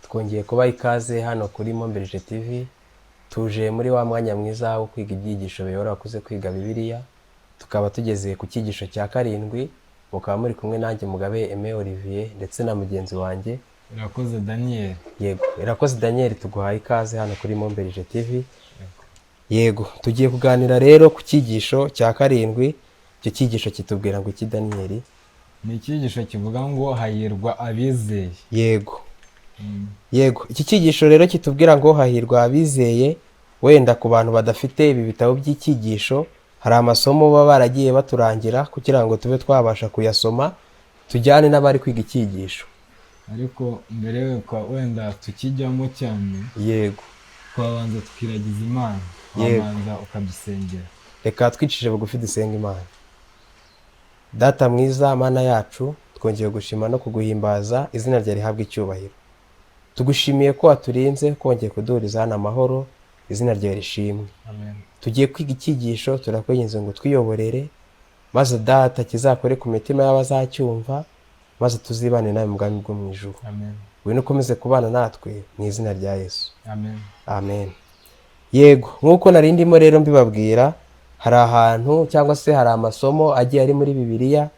twongeye kubaha ikaze hano kuri Mombirije TV. Tuje muri wa mwanya mwiza wo kwiga ibyigisho biyobora abakuze kwiga Bibiliya. Tukaba tugeze ku cyigisho cya 7, mukaba muri kumwe nanjye Mugabe Aime Olivier ndetse na mugenzi wanjye Irakoze Daniel. Yego, Irakoze Daniel, tuguhaye ikaze hano kuri Mombirije TV. Yego, tugiye kuganira rero ku cyigisho cya 7. Icyo cyigisho kitubwira ngo iki Daniel? Ni icyigisho kivuga ngo hahirwa abizeye. Yego. Yego, iki cyigisho rero kitubwira ngo hahirwa abizeye. Wenda ku bantu badafite ibi bitabo by'icyigisho, hari amasomo baba baragiye baturangira kugira ngo tube twabasha kuyasoma tujyane n'abari kwiga icyigisho. Ariko mbere yuko wenda tukijyamo cyane, Yego, twabanza tukiragiza Imana, Yego. wabanza ukadusengera. reka twicishije bugufi dusenga Imana. Data mwiza, Mana yacu, twongeye gushima no kuguhimbaza, izina ryawe rihabwe icyubahiro. Tugushimiye ko waturinze kongeye kuduhuriza hano amahoro, izina ryawe rishimwe. Amen. Tugiye kwiga icyigisho, turakwinginze ngo twiyoborere, maze Data kizakore ku mitima y'abazacyumva, maze tuzibane nawe mu bwami bwo mu ijuru. Amen. Wino ukomeze kubana natwe mu izina rya Yesu. Amen. Amen. Yego, nk'uko nari ndimo rero mbibabwira, hari ahantu cyangwa se hari amasomo agiye ari muri Bibiliya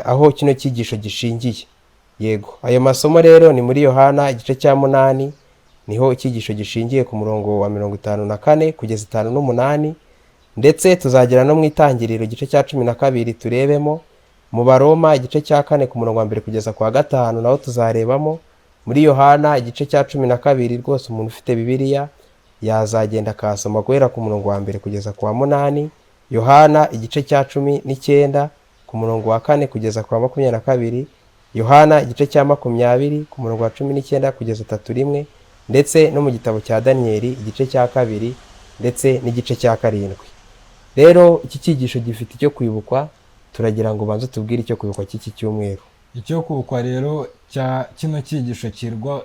aho kino cyigisho gishingiye. Yego, ayo masomo rero ni muri Yohana igice cya 8, niho icyigisho gishingiye ku murongo wa 54 kugeza 58, ndetse tuzagera no mu itangiriro igice cya 12 turebemo, mu Baroma igice cya 4 ku murongo wa 1 kugeza kwa 5 naho tuzarebamo, muri Yohana igice cya 12 rwose umuntu ufite Bibiliya yazagenda akasoma guhera ku murongo wa 1 kugeza kwa 8, Yohana igice cya 19 ku murongo wa 4 kugeza kwa 22, Yohana igice cya 20 ku murongo wa 19 kugeza 31, ndetse no mu gitabo cya Daniel igice cya 2 ndetse n'igice cya 7. Rero iki cyigisho gifite icyo kwibukwa, turagira ngo banze tubwire icyo kwibukwa cy'iki cyumweru. Icyo kubukwa rero cya kino cyigisho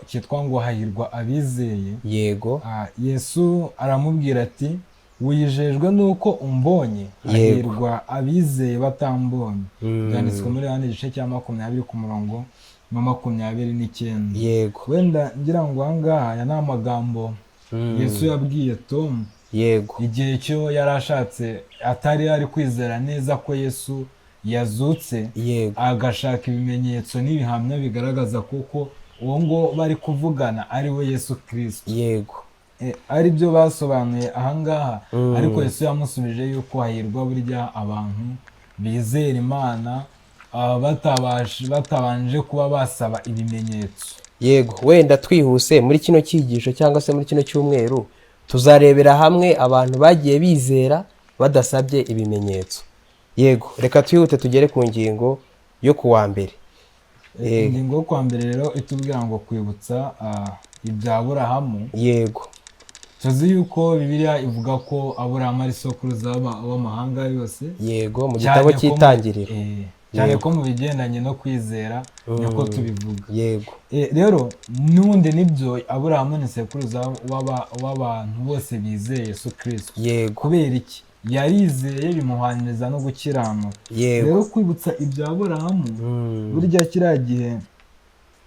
cyitwa ngo hahirwa abizeye. Yego. Yesu aramubwira ati wijejwe nuko umbonye, hahirwa abizeye batambonye. Byanditswe muri Yohana igice cya 20 ku murongo wa 29. Yego. Wenda ngira ngo ahangaha aya ni amagambo Yesu yabwiye Tom. Yego. Igihe cyo yari ashatse, atari ari kwizera neza ko Yesu yazutse, Yego. agashaka ibimenyetso n'ibihamya bigaragaza kuko uwo ngo bari kuvugana ari we Yesu Kristo. Yego. Ari byo basobanuye ahangaha. Ariko Yesu yamusubije yuko hahirwa burya abantu bizera Imana batabanje kuba basaba ibimenyetso. Yego, wenda twihuse muri kino cyigisho cyangwa se muri kino cyumweru tuzarebera hamwe abantu bagiye bizera badasabye ibimenyetso. Yego, reka twihute tugere ku ngingo yo kuwa mbere. Ingingo yo kuwa mbere rero itubwira ngo kwibutsa ibya Aburahamu. Yego. Tuzi yuko Bibiliya ivuga ko Aburahamu ari sokuruza w'amahanga yose. Yego, mu gitabo cy'Itangiriro. Cyane ko mu bigendanye no kwizera niko tubivuga. Yego. Rero n'ubundi nibyo, Aburahamu ni sekuruza w'abantu bose bizeye Yesu Kristo. Yego. Kubera iki? Yarizeye bimuhaniriza no gukiranuka. Yego. Rero kwibutsa ibya Aburahamu, burya kiriya gihe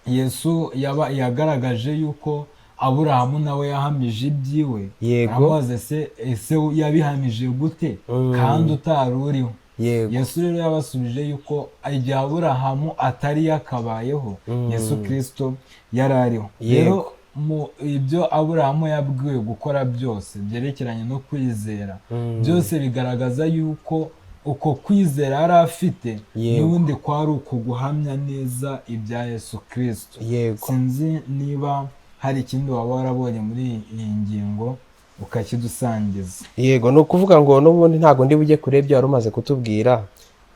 Yesu yagaragaje yuko Aburahamu nawe yahamije ibyiwe. Yego. Amaze ese yabihamije gute kandi utari uriho? Yego. Yesu rero yabasubije yuko igihe Aburahamu atari yakabayeho, Yesu Kristo yari ariho. Rero mu ibyo Aburahamu yabwiwe gukora byose byerekeranye no kwizera, byose bigaragaza yuko uko kwizera yari afite n'ubundi kwari ukuguhamya neza ibya Yesu Kristo. Yego. Sinzi niba hari ikindi waba warabonye muri iyi ngingo ukakidusangiza. Yego, ni ukuvuga ngo n'ubundi ntabwo ndi bujye kure ibyo wari umaze kutubwira.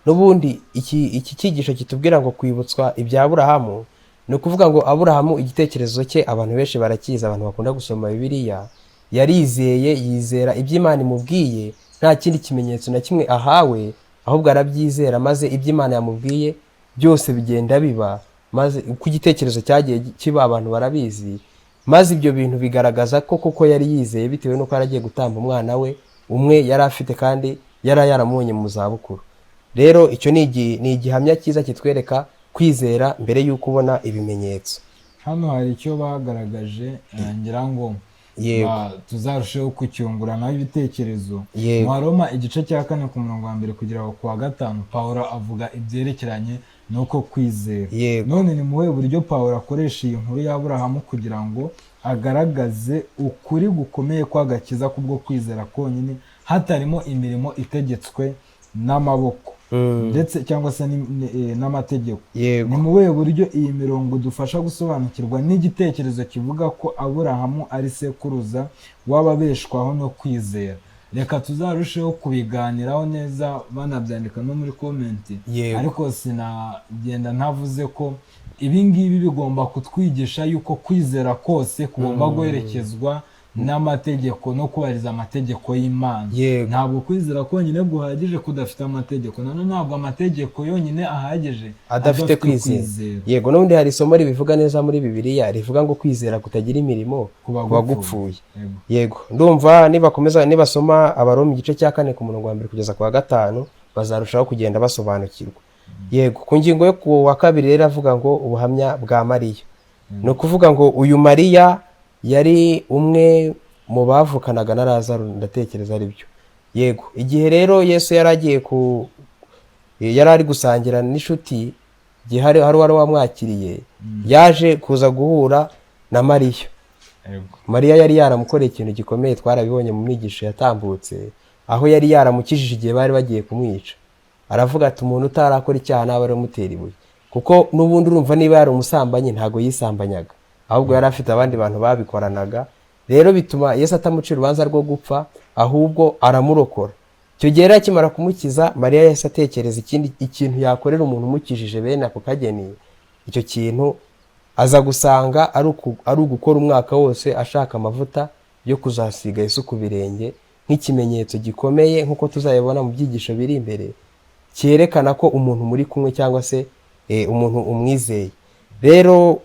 N'ubundi iki cyigisho kitubwira ngo kwibutswa ibya Aburahamu, ni ukuvuga ngo Aburahamu igitekerezo cye abantu benshi barakiza, abantu bakunda gusoma Bibiliya, yarizeye, yizera iby'Imana imubwiye, nta kindi kimenyetso na kimwe ahawe, ahubwo arabyizera, maze iby'Imana yamubwiye byose bigenda biba, maze uko igitekerezo cyagiye kiba abantu barabizi, maze ibyo bintu bigaragaza ko koko yari yizeye bitewe n'uko yaragiye gutamba umwana we umwe yari afite kandi yari yaramubonye mu zabukuru. Rero icyo ni igihamya cyiza kitwereka kwizera mbere y'uko ubona ibimenyetso. hano hari icyo bagaragaje ngira ngo yego tuzarusheho kucyunguranaho ibitekerezo. Yego. Mu Baroma igice cya 4 ku murongo wa 1 kugera ku wa 5 Pawulo avuga ibyerekeranye nuko kwizera. Yego. None ni muhe buryo Pawulo akoresha iyi nkuru y'Aburahamu kugira ngo agaragaze ukuri gukomeye kw'agakiza kubwo kwizera konyine hatarimo imirimo itegetswe n'amaboko ndetse cyangwa se n'amategeko. Yego. Ni mu buhe buryo iyi mirongo dufasha gusobanukirwa n'igitekerezo kivuga ko Aburahamu ari sekuruza w'ababeshwaho no kwizera? Reka tuzarusheho kubiganiraho neza banabyandika no muri komenti. Yego. Ariko sinagenda ntavuze ko ibi ngibi bigomba kutwigisha yuko kwizera kose kugomba guherekezwa n'amategeko no kubahiriza amategeko y'Imana. Yego. Ntabwo kwizera konyine guhagije kudafite amategeko, none ntabwo amategeko yonyine ahagije adafite kwizera. Yego, n'ubundi hari isomo ribivuga neza muri Bibiliya rivuga ngo kwizera kutagira imirimo kuba gupfuye. Yego, ndumva nibasoma Abaroma igice cya 4 ku murongo wa 1 kugeza ku wa 5 bazarushaho kugenda basobanukirwa. Yego, ku ngingo yo ku wa 2 rero avuga ngo ubuhamya bwa Mariya. No kuvuga ngo uyu Mariya yari umwe mu bavukanaga na Lazaro, ndatekereza ari byo. Yego, igihe rero Yesu yari ari gusangira n'inshuti, igihe hari wari wamwakiriye, yaje kuza guhura na Mariya. Mariya yari yaramukoreye ikintu gikomeye, twarabibonye mu mwigisho yatambutse, aho yari yaramukijije igihe bari bagiye kumwica. Aravuga ati umuntu utarakora icyaha nawe aramutera ibuye, kuko n'ubundi urumva niba yari umusambanyi ntago yisambanyaga, ahubwo yari afite abandi bantu babikoranaga. Rero bituma Yesu atamucira urubanza rwo gupfa, ahubwo aramurokora. Icyo gihe akimara kumukiza, Mariya yahise atekereza ikintu yakorera umuntu umukijije bene ako kageni. Icyo kintu aza gusanga ari ugukora umwaka wose ashaka amavuta yo kuzasiga Yesu ku birenge, nk'ikimenyetso gikomeye nk'uko tuzayibona mu byigisho biri imbere, cyerekana ko umuntu muri kumwe cyangwa se umuntu umwizeye. Rero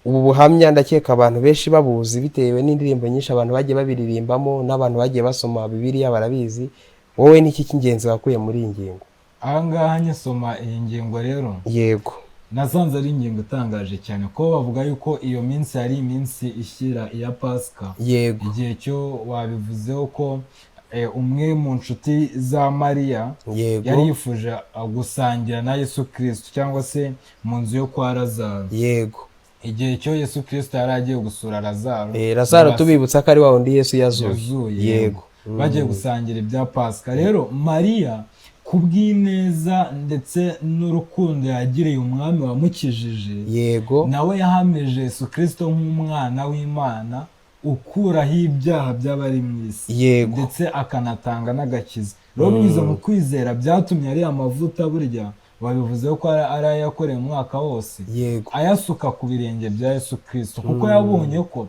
ubu buhamya ndakeka abantu benshi babuzi bitewe n'indirimbo nyinshi abantu bagiye babiririmbamo, n'abantu bagiye basoma Bibiliya barabizi. Wowe niki cy'ingenzi wakuye muri iyi ngingo? Ahangaha nyisoma iyi ngingo rero, yego, nasanze ari ingingo itangaje cyane, ko bavuga yuko iyo minsi ari iminsi ishyira iya Pasika. Yego. Igihe cyo wabivuzeho ko umwe mu nshuti za Mariya yari yifuje gusangira na Yesu Kristo cyangwa se mu nzu yo kwa Lazaro. Yego. Igihe cyo Yesu Kristo yari agiye gusura Lazaro. Lazaro tubibutsa ko ari wa wundi Yesu yazuye. Yego. Bagiye gusangira ibya Pasika. Rero Mariya kubw'ineza ndetse n'urukundo yagiriye umwami wamukijije, yego, nawe yahamije Yesu Kristo nk'umwana w'Imana ukuraho ibyaha by'abari mu isi. Yego. Ndetse akanatanga n'agakiza. Rero binyuze mu kwizera byatumye ari amavuta burya babivuzeho ko ari ayakoreye umwaka wose, yego, ayasuka ku birenge bya Yesu Kristo, kuko yabonye ko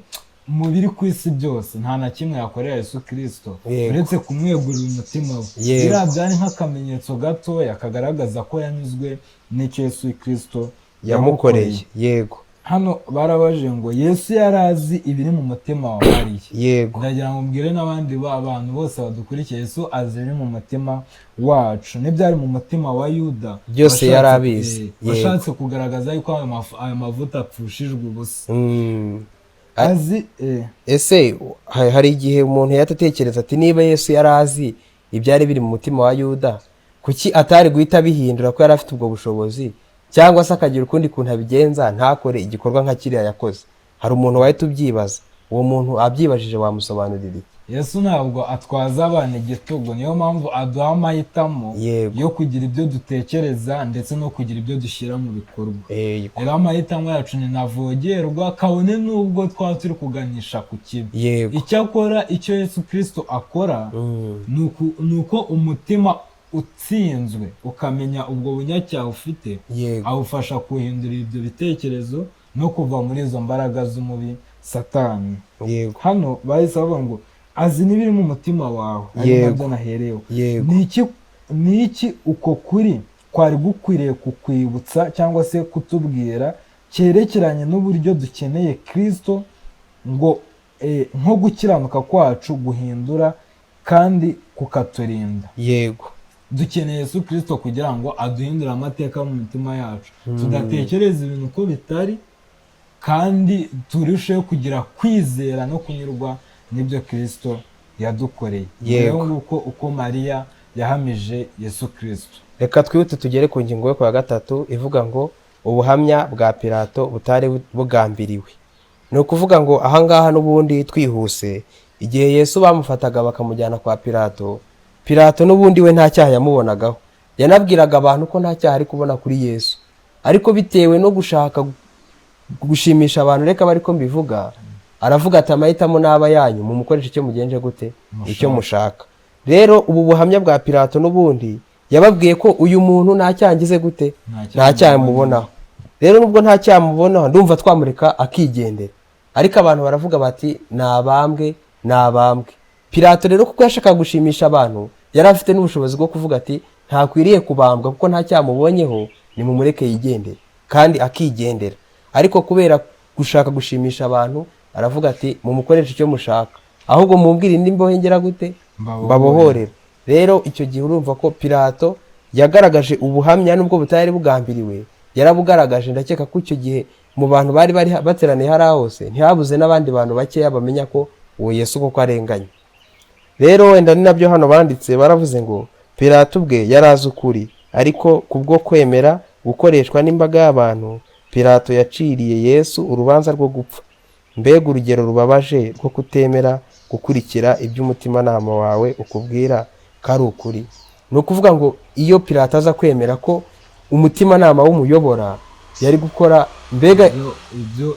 mu biri ku isi byose nta na kimwe yakorera Yesu Kristo uretse kumwegurira umutima we. Biriya byari nk'akamenyetso gatoya kagaragaza ko yanyuzwe n'icyo Yesu Kristo yamukoreye. Yego. Hano barabaje ngo Yesu yari azi ibiri mu mutima wa Mariya. Yego. Ndagira ngo mbwire n'abandi bantu bose badukurikiye, Yesu azi ibiri mu mutima wacu. N'ibyari mu mutima wa Yuda byose yari abizi. Washatse kugaragaza yuko ayo mavuta apfushijwe ubusa. Azi ese hari igihe umuntu yatatekereza ati niba Yesu yari azi ibyari biri mu mutima wa Yuda, kuki atari guhita bihindura ko yari afite ubwo bushobozi, cyangwa se akagira ukundi kuntu abigenza ntakore igikorwa nka kiriya yakoze? Hari umuntu wahita ubyibaza. Uwo muntu abyibajije wamusobanurira iki? Yesu ntabwo atwaza abana igitugu, niyo mpamvu aduha amahitamo yo kugira ibyo dutekereza ndetse no kugira ibyo dushyira mu bikorwa. Rero amahitamo yacu ni ntavogerwa, kabone n'ubwo twaba turi kuganisha ku kibi. Icyakora icyo Yesu Kristo akora ni uko umutima utsinzwe ukamenya ubwo bunyacyaha ufite, awufasha kuhindurira ibyo bitekerezo no kuva muri izo mbaraga z'umubi Satani. Hano bahise bavuga ngo azi n'ibiri mu mutima wawe, ari nabyo nahereyeho. Ni iki uko kuri kwari gukwiriye kukwibutsa cyangwa se kutubwira cyerekeranye n'uburyo dukeneye Kristo ngo nko gukiranuka kwacu guhindura kandi kukaturinda? Yego. Dukeneye Yesu Kristo kugira ngo aduhindure amateka mu mitima yacu, tudatekereza ibintu uko bitari, kandi turusheho kugira kwizera no kunyurwa n'ibyo Kristo yadukoreye. Yego. Rero nguko uko Mariya yahamije Yesu Kristo. reka twihute tugere ku ngingo yo ku wa gatatu ivuga ngo ubuhamya bwa Pilato butari bugambiriwe. Ni ukuvuga ngo ahangaha n'ubundi twihuse, igihe Yesu bamufataga bakamujyana kwa Pilato, Pilato n'ubundi we nta cyaha yamubonagaho, yanabwiraga abantu ko nta cyaha ari kubona kuri Yesu, ariko bitewe no gushaka gushimisha abantu, reka bari ko mbivuga, aravuga ati amahitamo n'aba yanyu, mumukoresha icyo mugenje gute, icyo mushaka. Rero ubu buhamya bwa Pilato n'ubundi yababwiye ko uyu muntu nta cyangize gute, nta cyaha mubonaho. Rero nubwo nta cyaha mubonaho, ndumva twamureka akigendera, ariko abantu baravuga bati nabambwe nabambwe. Pilato rero kuko yashaka gushimisha abantu, yari afite n'ubushobozi bwo kuvuga ati ntakwiriye kubambwa kuko nta cyaha mubonyeho, nimumureke yigendere, kandi akigendera. Ariko kubera gushaka gushimisha abantu, aravuga ati mumukoresha icyo mushaka, ahubwo mumbwire indi mbohe ngera gute, mbabohorera. Rero icyo gihe urumva ko Pilato yagaragaje ubuhamya nubwo butari bugambiriwe, yarabugaragaje. Ndakeka ko icyo gihe mu bantu bari bateraniye hari hose ntihabuze n'abandi bantu bakeya bamenya ko uwo Yesu koko arenganye. Rero wenda ni nabyo hano banditse, baravuze ngo Pilato ubwe yarazi ukuri, ariko kubwo kwemera gukoreshwa n'imbaga y'abantu, Pilato yaciriye Yesu urubanza rwo gupfa. Mbega urugero rubabaje rwo kutemera gukurikira iby'umutimanama wawe ukubwira ko ari ukuri. Ni ukuvuga ngo iyo Pilato aza kwemera ko umutimanama w'umuyobora, yari gukora mbega ibyo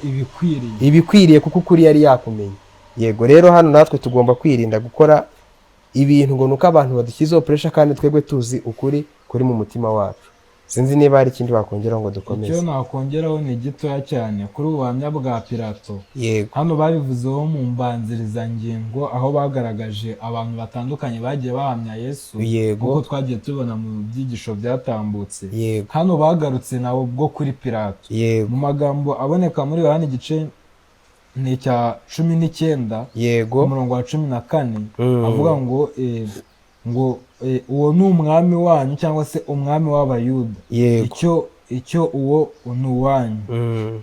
ibikwiriye kuko ukuri yari yakumenye. Yego, rero hano natwe tugomba kwirinda gukora ibintu ngo nuko abantu badushyizeho pressure kandi twebwe tuzi ukuri kuri mu mutima wacu. Sinzi niba hari ikindi bakongeraho ngo dukomeze. Icyo nakongeraho ni gitoya cyane kuri ubuhamya bwa Pilato. Yego. Hano babivuzeho mu mbanzirizangingo, aho bagaragaje abantu batandukanye bagiye bahamya Yesu. Yego. Kuko twagiye tubona mu byigisho byatambutse. Yego. Hano bagarutse nabo bwo kuri Pilato. Yego. Mu magambo aboneka muri Yohana igice ni cya 19, Yego, umurongo wa 14, avuga ngo uwo ni umwami wanyu cyangwa se umwami w'Abayuda. Yego. Icyo uwo ni uwanyu.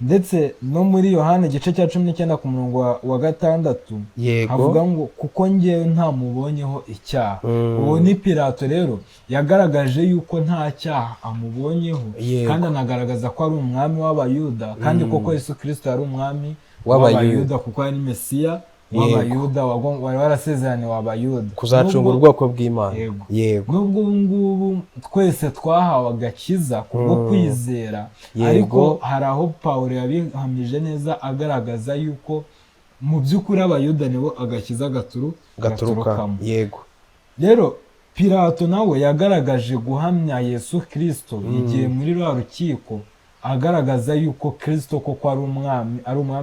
Ndetse no muri Yohana igice cya 19 ku murongo wa 6, Yego, havuga ngo kuko njyewe nta mubonyeho icyaha. Uwo ni Pilato rero yagaragaje yuko nta cyaha amubonyeho. Yego. Kandi anagaragaza ko ari umwami w'Abayuda, kandi koko Yesu Kristo yari umwami w'Abayuda kuko ari Mesiya w'Abayuda, wari warasezeraniwe Abayuda kuzacunga ubwoko bw'Imana. Yego. Nubwo ubu ngubu twese twahawe agakiza kubwo kwizera, ariko hari aho Pawulo yabihamije neza agaragaza yuko mu by'ukuri Abayuda nibo agakiza gaturukamo. Yego. Rero Pilato nawe yagaragaje guhamya Yesu Kristo igihe muri rwa rukiko, agaragaza yuko Kristo koko ari umwami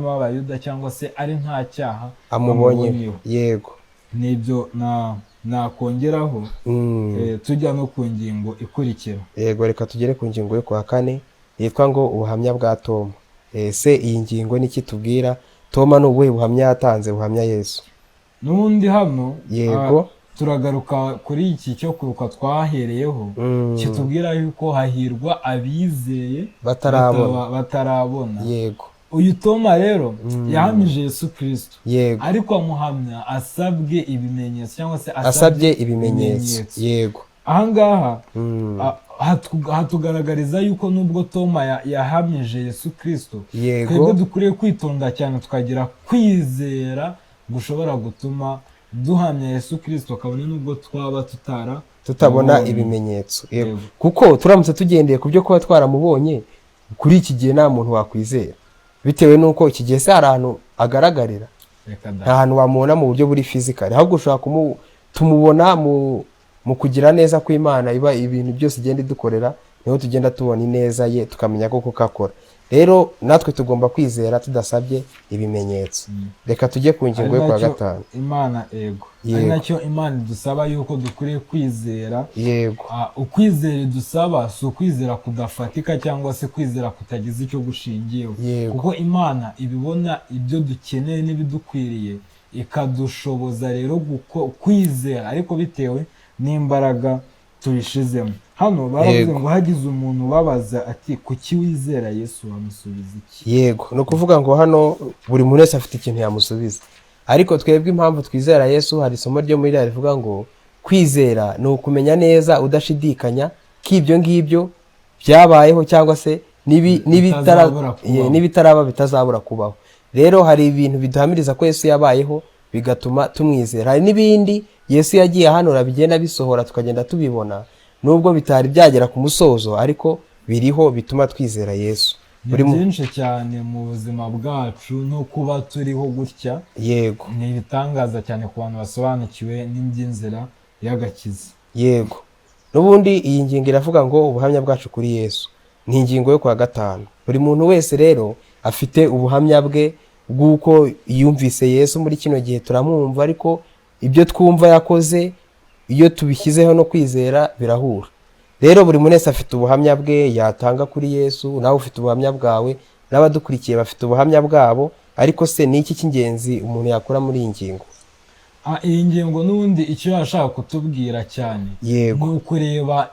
w'Abayuda, cyangwa se ari nta cyaha amubonyeho. Yego. Nibyo nakongeraho. Tujya no ku ngingo ikurikira. Yego, reka tugere ku ngingo yo ku wa 4 yitwa ngo ubuhamya bwa Toma. Ese iyi ngingo niki tubwira? Toma ni ubuhe buhamya yatanze buhamya Yesu? N'ubundi hano Yego, turagaruka kuri iki cyo kuruka twahereyeho, kitubwira yuko hahirwa abizeye batarabona. Yego. Uyu Toma rero yahamije Yesu Kristo. Yego. Ariko amuhamya asabwe ibimenyetso, cyangwa se asabye ibimenyetso. Yego. Ahangaha hatugaragariza yuko nubwo Toma yahamije Yesu Kristo, twebwe dukwiriye kwitonda cyane tukagira kwizera gushobora gutuma duhamya Yesu Kristo kabone nubwo twaba tutabona ibimenyetso. Yego. Kuko turamutse tugendeye ku byo kuba twaramubonye, kuri iki gihe nta muntu wakwizera, bitewe nuko iki gihe se hari ahantu agaragarira, nta hantu wamubona mu buryo buri fizikali, ahubwo ushobora tumubona mu kugira neza kw'Imana iba ibintu byose igenda idukorera, niho tugenda tubona ineza ye tukamenya ko kakora. Rero natwe tugomba kwizera tudasabye ibimenyetso. Reka tujye ku ngingo yo kwa 5. Imana ari nacyo Imana idusaba yuko dukwiriye kwizera. Yego. Ukwizera dusaba si ukwizera kudafatika cyangwa se kwizera kutagize icyo gushingiyeho, kuko Imana ibibona ibyo dukeneye n'ibidukwiriye, ikadushoboza rero kwizera, ariko bitewe n'imbaraga tubishizemo. hano baravuze Yego. ngo hagize umuntu ubabaza ati kuki wizera Yesu, wamusubiza iki? yego ni ukuvuga ngo hano buri muntu wese afite ikintu yamusubiza, ariko twebwe impamvu twizera Yesu, hari isomo ryo muri rya rivuga ngo kwizera ni ukumenya neza udashidikanya ko ibyo ngibyo byabayeho cyangwa se Bitazabura kubaho. n'ibitaraba bitazabura kubaho. Rero hari ibintu biduhamiriza ko Yesu yabayeho bigatuma tumwizera, hari n'ibindi Yesu yagiye ahanura bigenda bisohora tukagenda tubibona nubwo bitari byagera ku musozo, ariko biriho bituma twizera Yesu. Ni byinshi cyane mu buzima bwacu no kuba turiho gutya, yego ni ibitangaza cyane ku bantu basobanukiwe n'iby'inzira y'agakiza. yego n'ubundi iyi ngingo iravuga ngo ubuhamya bwacu kuri Yesu, ni ingingo yo kwa gatanu. Buri muntu wese rero afite ubuhamya bwe bw'uko yumvise Yesu muri kino gihe turamwumva, ariko ibyo twumva yakoze iyo tubishyizeho no kwizera birahura. Rero buri muntu wese afite ubuhamya bwe yatanga kuri Yesu, nawe ufite ubuhamya bwawe, n'abadukurikiye bafite ubuhamya bwabo, ariko se ni iki cy'ingenzi umuntu yakora muri iyi ngingo? Iyi ngingo n'ubundi icyo yashaka kutubwira cyane Yego. ni ukureba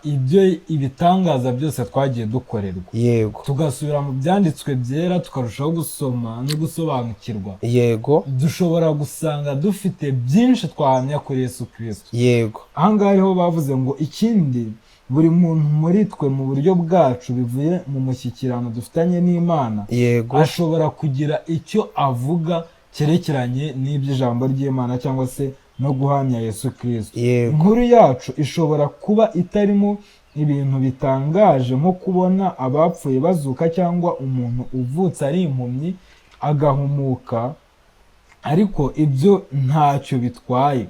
ibitangaza byose twagiye dukorerwa, yego tugasubira mu byanditswe byera tukarushaho gusoma no gusobanukirwa. yego Dushobora gusanga dufite byinshi twahamya kuri Yesu Kristo. yego Ahangaha ariho bavuze ngo ikindi, buri muntu muri twe mu buryo bwacu bivuye mu mushyikirano dufitanye n'Imana, yego ashobora kugira icyo avuga cyerekeranye n'iby'ijambo ry'Imana cyangwa se no guhamya Yesu Kristo. yego Inkuru yacu ishobora kuba itarimo ibintu bitangaje nko kubona abapfuye bazuka cyangwa umuntu uvutse ari impumyi agahumuka, ariko ibyo ntacyo bitwaye.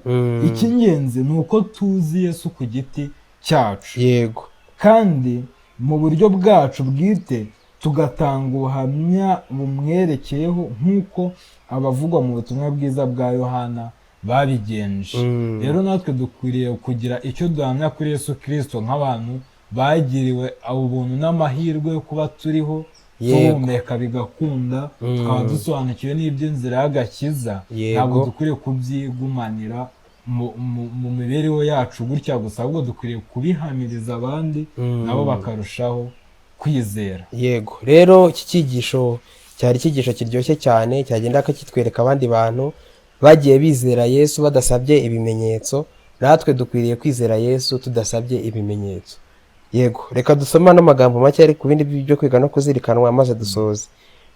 Icy'ingenzi ni uko tuzi Yesu ku giti cyacu, yego kandi mu buryo bwacu bwite tugatanga ubuhamya bumwerekeyeho nk'uko abavugwa mu butumwa bwiza bwa Yohana babigenje. Rero natwe dukwiriye kugira icyo duhamya kuri Yesu Kristo nk'abantu bagiriwe ubuntu n'amahirwe yo kuba turiho, tuhumeka bigakunda, tukaba dusobanukiwe n'iby'inzira y'agakiza. Ntabwo dukwiriye kubyigumanira mu mibereho yacu gutya gusa, ahubwo dukwiriye kubihamiriza abandi nabo bakarushaho kwizera. yego rero iki cyigisho cyari icyigisho kiryoshye cyane, cyagenda kitwereka abandi bantu bagiye bizera Yesu badasabye ibimenyetso. Natwe dukwiriye kwizera Yesu tudasabye ibimenyetso. Yego, reka dusoma n'amagambo make ari ku bindi byo kwiga no kuzirikanwa maze dusoze.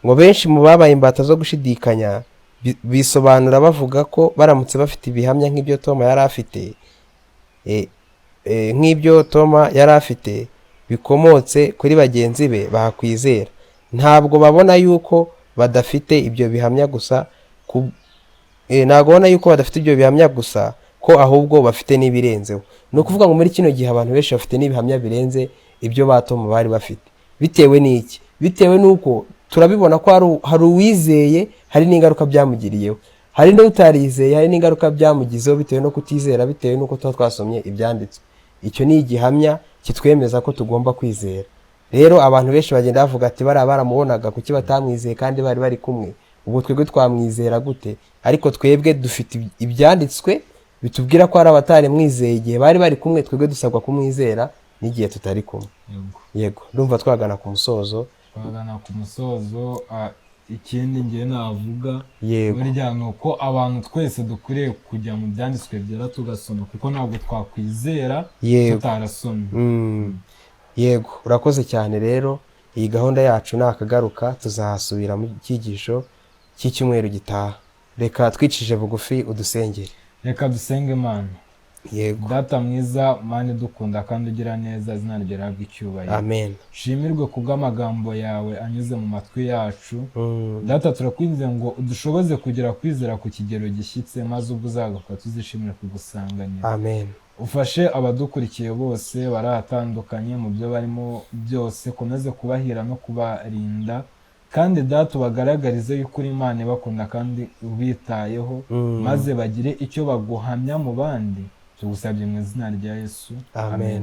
Ngo benshi mu babaye imbata zo gushidikanya bisobanura bavuga ko baramutse bafite ibihamya nk'ibyo Toma yari afite bikomotse kuri bagenzi be bakwizera. Ntabwo babona yuko badafite ibyo bihamya gusa ko ahubwo bafite n'ibirenzeho. Ni ukuvuga ngo muri kino gihe abantu benshi bafite n'ibihamya birenze ibyo ba Toma bari bafite. Bitewe n'iki? Bitewe n'uko turabibona ko hari uwizeye hari n'ingaruka byamugiriyeho, hari n'utarizeye hari n'ingaruka byamugizeho bitewe no kutizera, bitewe n'uko tuba twasomye ibyanditswe. Icyo ni igihamya kitwemeza ko tugomba kwizera. Rero abantu benshi bagenda bavuga ati baramubonaga kuki batamwizeye kandi bari kumwe, ubwo twebwe twamwizera gute? Ariko twebwe dufite ibyanditswe bitubwira ko hari abatari mwizeye igihe bari kumwe, twebwe dusabwa kumwizera n'igihe tutari kumwe. Yego, ndumva twagana ku musozo. Ikindi ngiye navuga burya ni uko abantu twese dukwiriye kujya mu byanditswe byera tugasoma, kuko ntabwo twakwizera tutarasomye. Yego, urakoze cyane. Rero iyi gahunda yacu nakagaruka tuzahasubira mu cyigisho cy'icyumweru gitaha. Reka twicishije bugufi udusengere. Reka dusenge Imana. Yego. Data mwiza, Mana idukunda kandi ugira neza, izina ryawe rihabwe icyubahiro. Amen. Shimirwe kubw'amagambo yawe anyuze mu matwi yacu. Data turakwinze ngo udushoboze kugira kwizera ku kigero gishyitse, maze ubwo uzagaruka tuzishimire kugusanganira. Amen. Ufashe abadukurikiye bose barahatandukanye mu byo barimo byose, komeze kubahira no kubarinda, kandi data ubagaragarize yuko uri Imana ibakunda kandi ubitayeho, maze bagire icyo baguhamya mu bandi. Tugusabye mu izina rya Yesu. Amen.